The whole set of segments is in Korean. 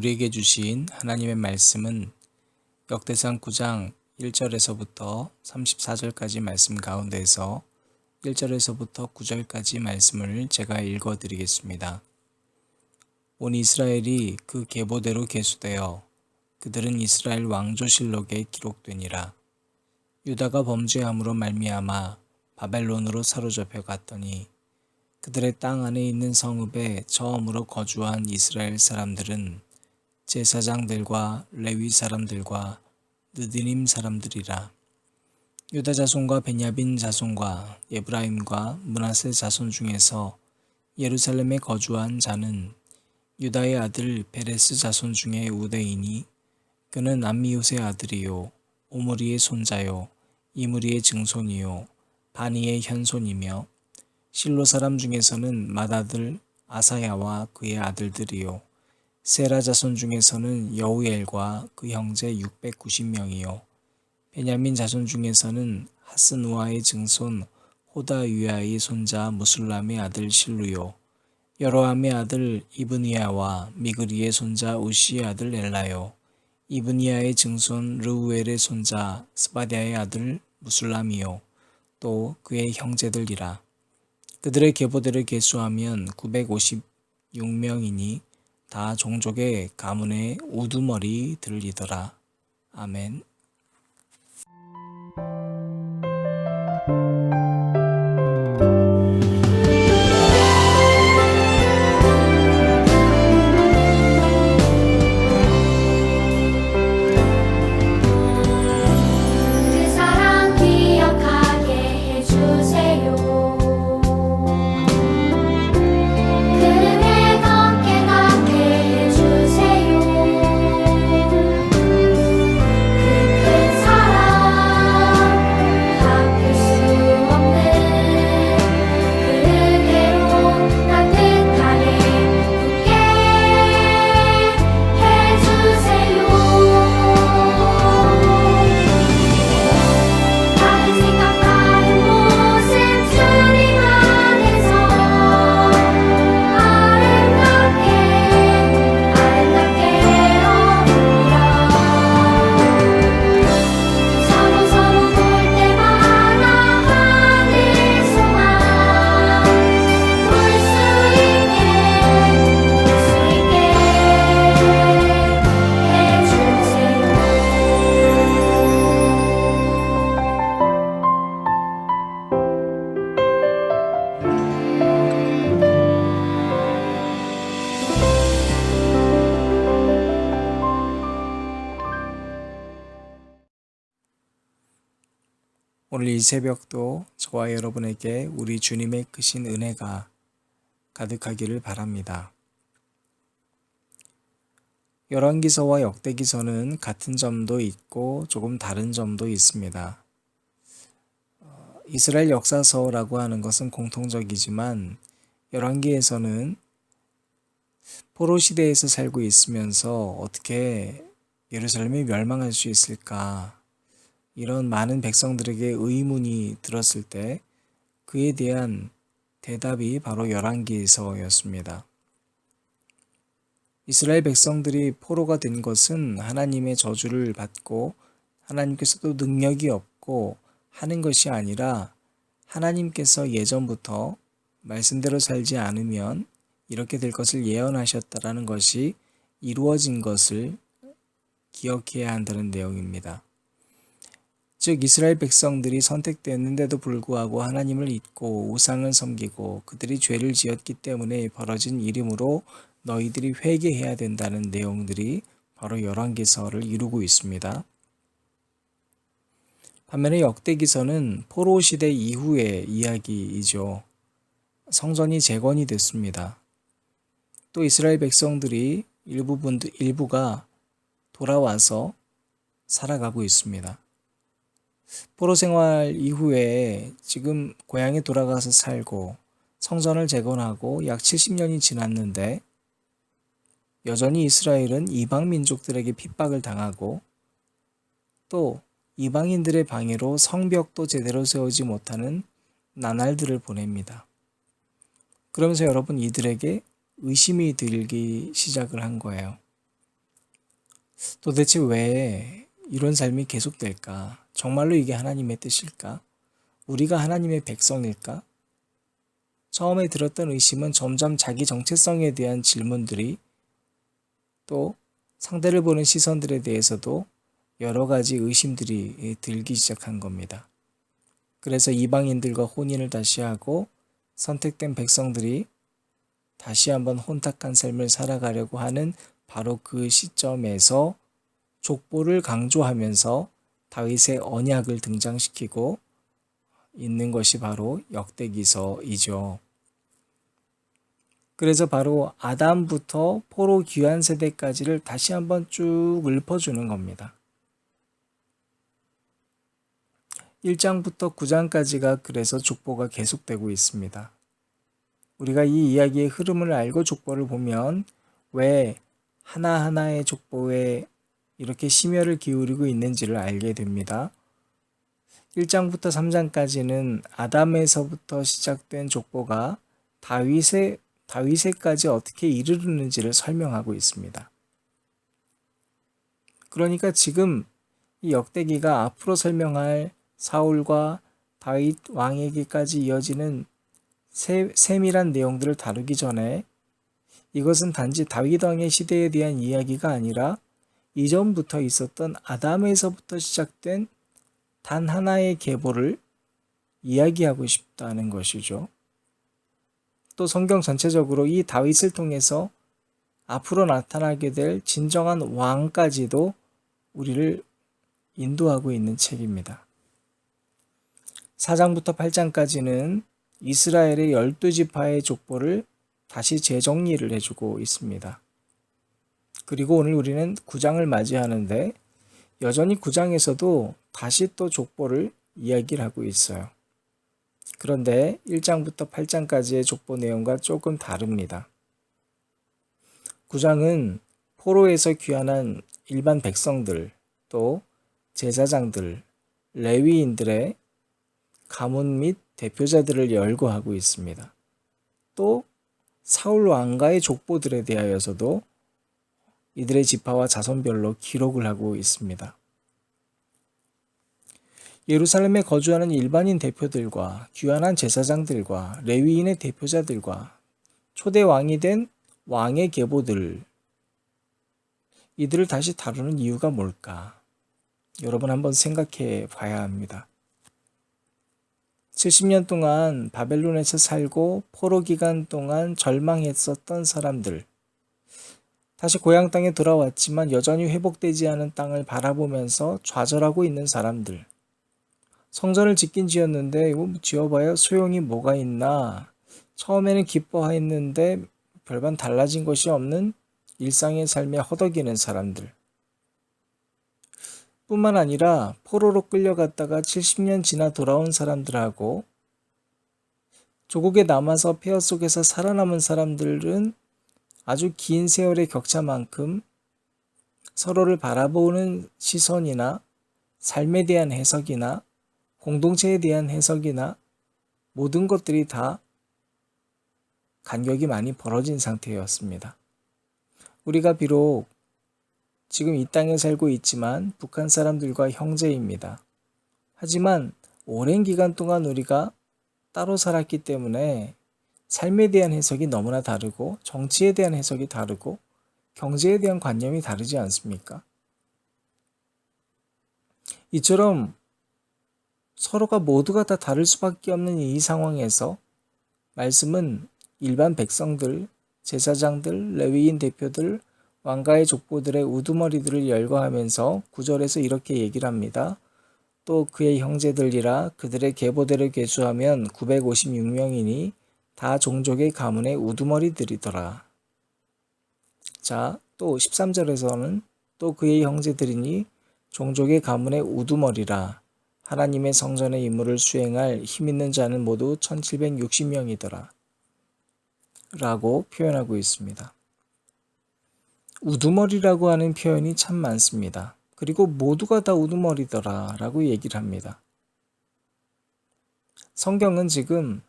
우리에게 주신 하나님의 말씀은 역대상 9장 1절에서부터 34절까지 말씀 가운데에서 1절에서부터 9절까지 말씀을 제가 읽어드리겠습니다. 온 이스라엘이 그 계보대로 계수되어 그들은 이스라엘 왕조실록에 기록되니라. 유다가 범죄함으로 말미암아 바벨론으로 사로잡혀 갔더니 그들의 땅 안에 있는 성읍에 처음으로 거주한 이스라엘 사람들은 제사장들과 레위 사람들과 느디님 사람들이라. 유다 자손과 베냐민 자손과 에브라임과 므낫세 자손 중에서 예루살렘에 거주한 자는 유다의 아들 베레스 자손 중에 우대이니 그는 암미옷의 아들이요 오므리의 손자요 이므리의 증손이요 바니의 현손이며 실로 사람 중에서는 맏아들 아사야와 그의 아들들이요 세라 자손 중에서는 여우엘과 그 형제 690명이요 베냐민 자손 중에서는 하스누아의 증손 호다위아의 손자 무술람의 아들 실루요 여로함의 아들 이브니야와 미그리의 손자 우시의 아들 엘라요 이브니야의 증손 르우엘의 손자 스바디아의 아들 무술람이요 또 그의 형제들이라. 그들의 계보대를 계수하면 956명이니 다 종족의 가문의 우두머리들이더라. 아멘. 오늘 이 새벽도 저와 여러분에게 우리 주님의 크신 은혜가 가득하기를 바랍니다. 열왕기서와 역대기서는 같은 점도 있고 조금 다른 점도 있습니다. 이스라엘 역사서라고 하는 것은 공통적이지만 열왕기에서는 포로 시대에서 살고 있으면서 어떻게 예루살렘이 멸망할 수 있을까? 이런 많은 백성들에게 의문이 들었을 때 그에 대한 대답이 바로 열왕기서였습니다. 이스라엘 백성들이 포로가 된 것은 하나님의 저주를 받고 하나님께서도 능력이 없고 하는 것이 아니라 하나님께서 예전부터 말씀대로 살지 않으면 이렇게 될 것을 예언하셨다라는 것이 이루어진 것을 기억해야 한다는 내용입니다. 즉 이스라엘 백성들이 선택됐는데도 불구하고 하나님을 잊고 우상을 섬기고 그들이 죄를 지었기 때문에 벌어진 일이므로 너희들이 회개해야 된다는 내용들이 바로 열왕기서를 이루고 있습니다. 반면에 역대기서는 포로 시대 이후의 이야기이죠. 성전이 재건이 됐습니다. 또 이스라엘 백성들이 일부가 돌아와서 살아가고 있습니다. 포로 생활 이후에 지금 고향에 돌아가서 살고 성전을 재건하고 약 70년이 지났는데 여전히 이스라엘은 이방 민족들에게 핍박을 당하고 또 이방인들의 방해로 성벽도 제대로 세우지 못하는 나날들을 보냅니다. 그러면서 여러분 이들에게 의심이 들기 시작을 한 거예요. 도대체 왜 이런 삶이 계속될까? 정말로 이게 하나님의 뜻일까? 우리가 하나님의 백성일까? 처음에 들었던 의심은 점점 자기 정체성에 대한 질문들이, 또 상대를 보는 시선들에 대해서도 여러 가지 의심들이 들기 시작한 겁니다. 그래서 이방인들과 혼인을 다시 하고 선택된 백성들이 다시 한번 혼탁한 삶을 살아가려고 하는 바로 그 시점에서 족보를 강조하면서 다윗의 언약을 등장시키고 있는 것이 바로 역대기서이죠. 그래서 바로 아담부터 포로 귀환 세대까지를 다시 한번 쭉 읊어주는 겁니다. 1장부터 9장까지가 그래서 족보가 계속되고 있습니다. 우리가 이 이야기의 흐름을 알고 족보를 보면 왜 하나하나의 족보에 이렇게 심혈을 기울이고 있는지를 알게 됩니다. 1장부터 3장까지는 아담에서부터 시작된 족보가 다윗에까지 어떻게 이르르는지를 설명하고 있습니다. 그러니까 지금 이 역대기가 앞으로 설명할 사울과 다윗 왕에게까지 이어지는 세밀한 내용들을 다루기 전에 이것은 단지 다윗 왕의 시대에 대한 이야기가 아니라 이전부터 있었던 아담에서부터 시작된 단 하나의 계보를 이야기하고 싶다는 것이죠. 또 성경 전체적으로 이 다윗을 통해서 앞으로 나타나게 될 진정한 왕까지도 우리를 인도하고 있는 책입니다. 4장부터 8장까지는 이스라엘의 12지파의 족보를 다시 재정리를 해주고 있습니다. 그리고 오늘 우리는 9장을 맞이하는데 여전히 9장에서도 다시 또 족보를 이야기를 하고 있어요. 그런데 1장부터 8장까지의 족보 내용과 조금 다릅니다. 9장은 포로에서 귀환한 일반 백성들, 또 제사장들, 레위인들의 가문 및 대표자들을 열거하고 있습니다. 또 사울 왕가의 족보들에 대하여서도 이들의 지파와 자손별로 기록을 하고 있습니다. 예루살렘에 거주하는 일반인 대표들과 귀환한 제사장들과 레위인의 대표자들과 초대 왕이 된 왕의 계보들, 이들을 다시 다루는 이유가 뭘까? 여러분 한번 생각해 봐야 합니다. 70년 동안 바벨론에서 살고 포로 기간 동안 절망했었던 사람들, 다시 고향 땅에 돌아왔지만 여전히 회복되지 않은 땅을 바라보면서 좌절하고 있는 사람들, 성전을 짓긴 지었는데 이거 지어봐야 소용이 뭐가 있나, 처음에는 기뻐했는데 별반 달라진 것이 없는 일상의 삶에 허덕이는 사람들, 뿐만 아니라 포로로 끌려갔다가 70년 지나 돌아온 사람들하고 조국에 남아서 폐허 속에서 살아남은 사람들은 아주 긴 세월의 격차만큼 서로를 바라보는 시선이나 삶에 대한 해석이나 공동체에 대한 해석이나 모든 것들이 다 간격이 많이 벌어진 상태였습니다. 우리가 비록 지금 이 땅에 살고 있지만 북한 사람들과 형제입니다. 하지만 오랜 기간 동안 우리가 따로 살았기 때문에 삶에 대한 해석이 너무나 다르고 정치에 대한 해석이 다르고 경제에 대한 관념이 다르지 않습니까? 이처럼 서로가 모두가 다 다를 수밖에 없는 이 상황에서 말씀은 일반 백성들, 제사장들, 레위인 대표들, 왕가의 족보들의 우두머리들을 열거하면서 9절에서 이렇게 얘기를 합니다. 또 그의 형제들이라 그들의 계보대로 계수하면 956명이니 다 종족의 가문의 우두머리들이더라. 자, 또 13절에서는 또 그의 형제들이니 종족의 가문의 우두머리라. 하나님의 성전의 임무를 수행할 힘있는 자는 모두 1760명이더라. 라고 표현하고 있습니다. 우두머리라고 하는 표현이 참 많습니다. 그리고 모두가 다 우두머리더라 라고 얘기를 합니다. 성경은 지금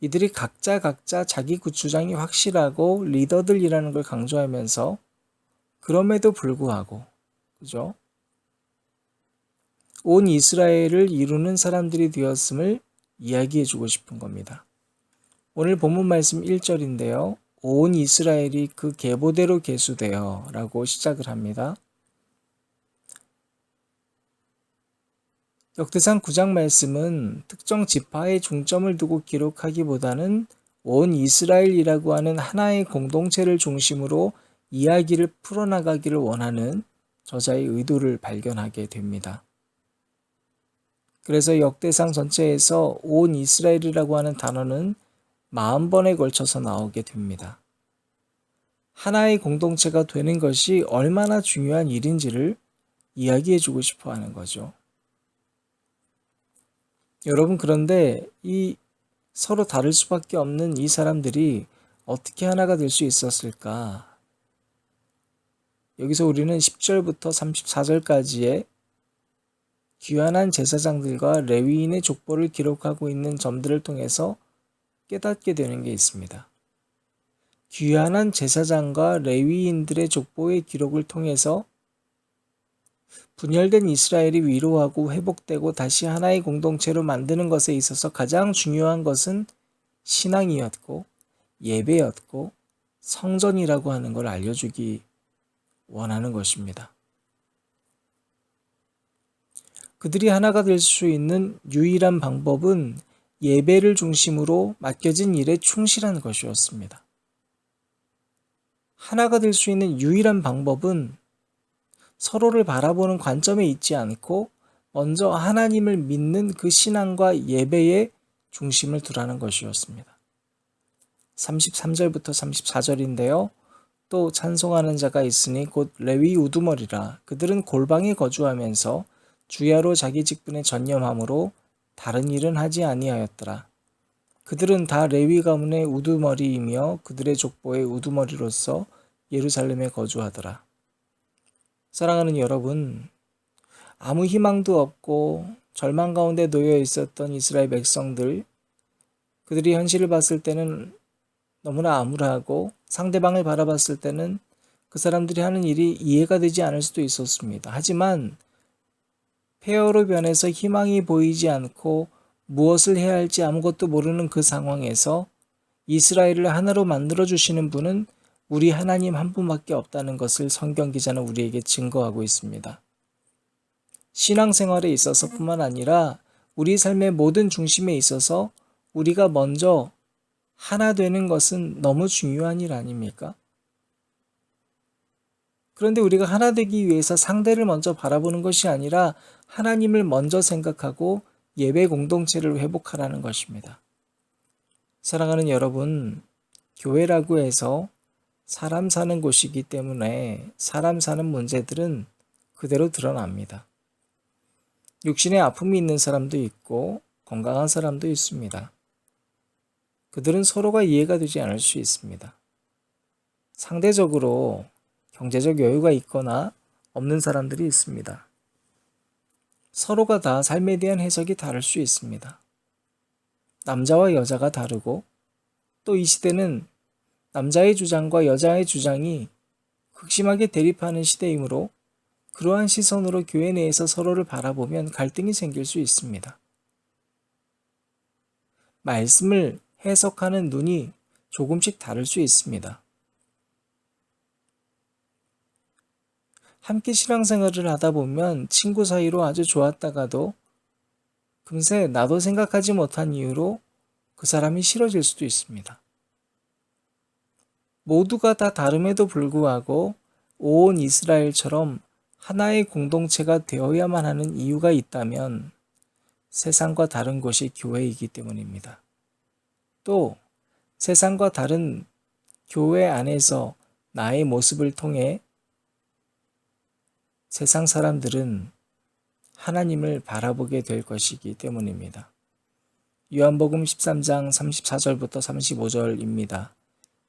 이들이 각자 자기 주장이 확실하고 리더들이라는 걸 강조하면서 그럼에도 불구하고, 그죠? 온 이스라엘을 이루는 사람들이 되었음을 이야기해 주고 싶은 겁니다. 오늘 본문 말씀 1절인데요. 온 이스라엘이 그 계보대로 계수되어 라고 시작을 합니다. 역대상 9장 말씀은 특정 지파에 중점을 두고 기록하기보다는 온 이스라엘이라고 하는 하나의 공동체를 중심으로 이야기를 풀어나가기를 원하는 저자의 의도를 발견하게 됩니다. 그래서 역대상 전체에서 온 이스라엘이라고 하는 단어는 40번에 걸쳐서 나오게 됩니다. 하나의 공동체가 되는 것이 얼마나 중요한 일인지를 이야기해주고 싶어 하는 거죠. 여러분, 그런데 이 서로 다를 수밖에 없는 이 사람들이 어떻게 하나가 될 수 있었을까? 여기서 우리는 10절부터 34절까지의 귀환한 제사장들과 레위인의 족보를 기록하고 있는 점들을 통해서 깨닫게 되는 게 있습니다. 귀환한 제사장과 레위인들의 족보의 기록을 통해서 분열된 이스라엘이 위로하고 회복되고 다시 하나의 공동체로 만드는 것에 있어서 가장 중요한 것은 신앙이었고 예배였고 성전이라고 하는 걸 알려주기 원하는 것입니다. 그들이 하나가 될 수 있는 유일한 방법은 예배를 중심으로 맡겨진 일에 충실한 것이었습니다. 하나가 될 수 있는 유일한 방법은 서로를 바라보는 관점에 있지 않고 먼저 하나님을 믿는 그 신앙과 예배에 중심을 두라는 것이었습니다. 33절부터 34절인데요. 또 찬송하는 자가 있으니 곧 레위 우두머리라. 그들은 골방에 거주하면서 주야로 자기 직분에 전념함으로 다른 일은 하지 아니하였더라. 그들은 다 레위 가문의 우두머리이며 그들의 족보의 우두머리로서 예루살렘에 거주하더라. 사랑하는 여러분, 아무 희망도 없고 절망 가운데 놓여 있었던 이스라엘 백성들, 그들이 현실을 봤을 때는 너무나 암울하고 상대방을 바라봤을 때는 그 사람들이 하는 일이 이해가 되지 않을 수도 있었습니다. 하지만 폐허로 변해서 희망이 보이지 않고 무엇을 해야 할지 아무것도 모르는 그 상황에서 이스라엘을 하나로 만들어주시는 분은 우리 하나님 한 분밖에 없다는 것을 성경 기자는 우리에게 증거하고 있습니다. 신앙생활에 있어서 뿐만 아니라 우리 삶의 모든 중심에 있어서 우리가 먼저 하나 되는 것은 너무 중요한 일 아닙니까? 그런데 우리가 하나 되기 위해서 상대를 먼저 바라보는 것이 아니라 하나님을 먼저 생각하고 예배 공동체를 회복하라는 것입니다. 사랑하는 여러분, 교회라고 해서 사람 사는 곳이기 때문에 사람 사는 문제들은 그대로 드러납니다. 육신의 아픔이 있는 사람도 있고 건강한 사람도 있습니다. 그들은 서로가 이해가 되지 않을 수 있습니다. 상대적으로 경제적 여유가 있거나 없는 사람들이 있습니다. 서로가 다 삶에 대한 해석이 다를 수 있습니다. 남자와 여자가 다르고 또 이 시대는 남자의 주장과 여자의 주장이 극심하게 대립하는 시대이므로 그러한 시선으로 교회 내에서 서로를 바라보면 갈등이 생길 수 있습니다. 말씀을 해석하는 눈이 조금씩 다를 수 있습니다. 함께 신앙생활을 하다 보면 친구 사이로 아주 좋았다가도 금세 나도 생각하지 못한 이유로 그 사람이 싫어질 수도 있습니다. 모두가 다 다름에도 불구하고 온 이스라엘처럼 하나의 공동체가 되어야만 하는 이유가 있다면 세상과 다른 곳이 교회이기 때문입니다. 또 세상과 다른 교회 안에서 나의 모습을 통해 세상 사람들은 하나님을 바라보게 될 것이기 때문입니다. 요한복음 13장 34절부터 35절입니다.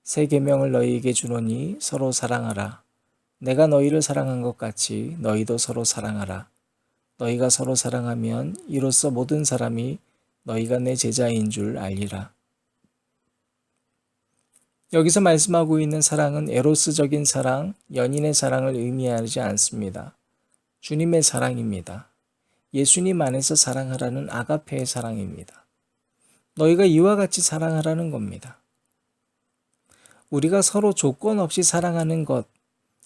새 계명을 너희에게 주노니 서로 사랑하라. 내가 너희를 사랑한 것 같이 너희도 서로 사랑하라. 너희가 서로 사랑하면 이로써 모든 사람이 너희가 내 제자인 줄 알리라. 여기서 말씀하고 있는 사랑은 에로스적인 사랑, 연인의 사랑을 의미하지 않습니다. 주님의 사랑입니다. 예수님 안에서 사랑하라는 아가페의 사랑입니다. 너희가 이와 같이 사랑하라는 겁니다. 우리가 서로 조건 없이 사랑하는 것,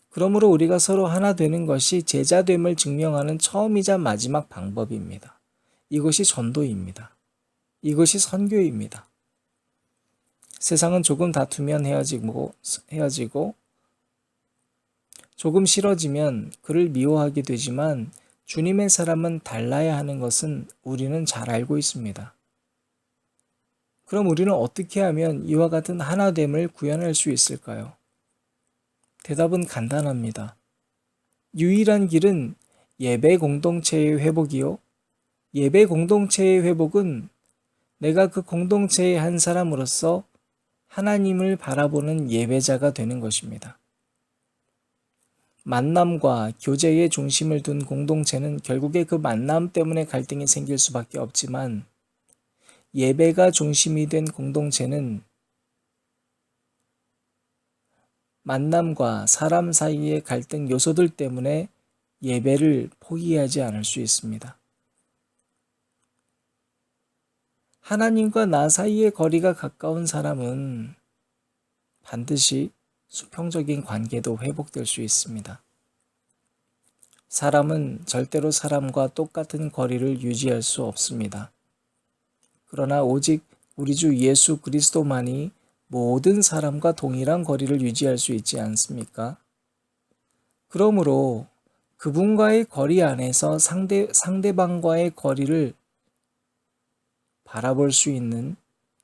그러므로 우리가 서로 하나 되는 것이 제자됨을 증명하는 처음이자 마지막 방법입니다. 이것이 전도입니다. 이것이 선교입니다. 세상은 조금 다투면 헤어지고 조금 싫어지면 그를 미워하게 되지만 주님의 사람은 달라야 하는 것은 우리는 잘 알고 있습니다. 그럼 우리는 어떻게 하면 이와 같은 하나됨을 구현할 수 있을까요? 대답은 간단합니다. 유일한 길은 예배 공동체의 회복이요. 예배 공동체의 회복은 내가 그 공동체의 한 사람으로서 하나님을 바라보는 예배자가 되는 것입니다. 만남과 교제의 중심을 둔 공동체는 결국에 그 만남 때문에 갈등이 생길 수밖에 없지만 예배가 중심이 된 공동체는 만남과 사람 사이의 갈등 요소들 때문에 예배를 포기하지 않을 수 있습니다. 하나님과 나 사이의 거리가 가까운 사람은 반드시 수평적인 관계도 회복될 수 있습니다. 사람은 절대로 사람과 똑같은 거리를 유지할 수 없습니다. 그러나 오직 우리 주 예수 그리스도만이 모든 사람과 동일한 거리를 유지할 수 있지 않습니까? 그러므로 그분과의 거리 안에서 상대방과의 거리를 바라볼 수 있는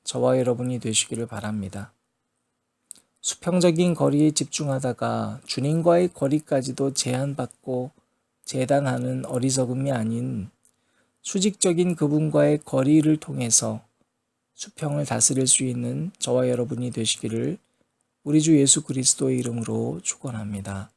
저와 여러분이 되시기를 바랍니다. 수평적인 거리에 집중하다가 주님과의 거리까지도 제한받고 재단하는 어리석음이 아닌 수직적인 그분과의 거리를 통해서 수평을 다스릴 수 있는 저와 여러분이 되시기를 우리 주 예수 그리스도의 이름으로 축원합니다.